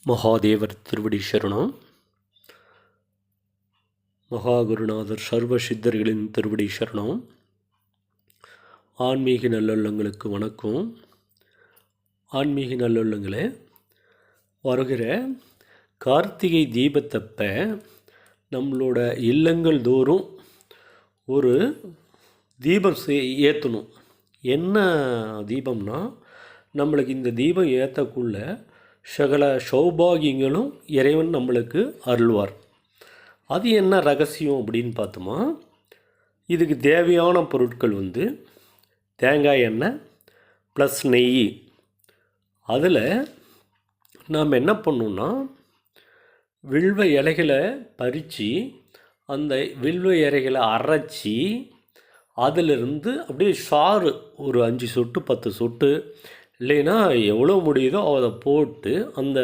மகாதேவர் திருவடி சரணம். மகாகுருநாதர் சர்வ சித்தர்களின் திருவடி சரணம். ஆன்மீக நல்லுள்ளங்களுக்கு வணக்கம். ஆன்மீக நல்லுள்ளங்களே, வருகிற கார்த்திகை தீபத்தப்ப நம்மளோட இல்லங்கள் தோறும் ஒரு தீபம் ஏற்றணும். என்ன தீபம்னா, நம்மளுக்கு இந்த தீபம் ஏற்றக்குள்ள சகல சௌபாகியங்களும் இறைவன் நம்மளுக்கு அருள்வார். அது என்ன ரகசியம் அப்படின்னு பார்த்தோமா, இதுக்கு தேவையான பொருட்கள் தேங்காய் எண்ணெய் ப்ளஸ் நெய். அதில் நாம் என்ன பண்ணோன்னா, வில்வ இலைகளை பறித்து அந்த வில்வ இலைகளை அரைச்சி அதிலிருந்து அப்படியே சாறு ஒரு 5 சொட்டு 10 சொட்டு இல்லைன்னா எவ்வளோ முடியுதோ அதை போட்டு அந்த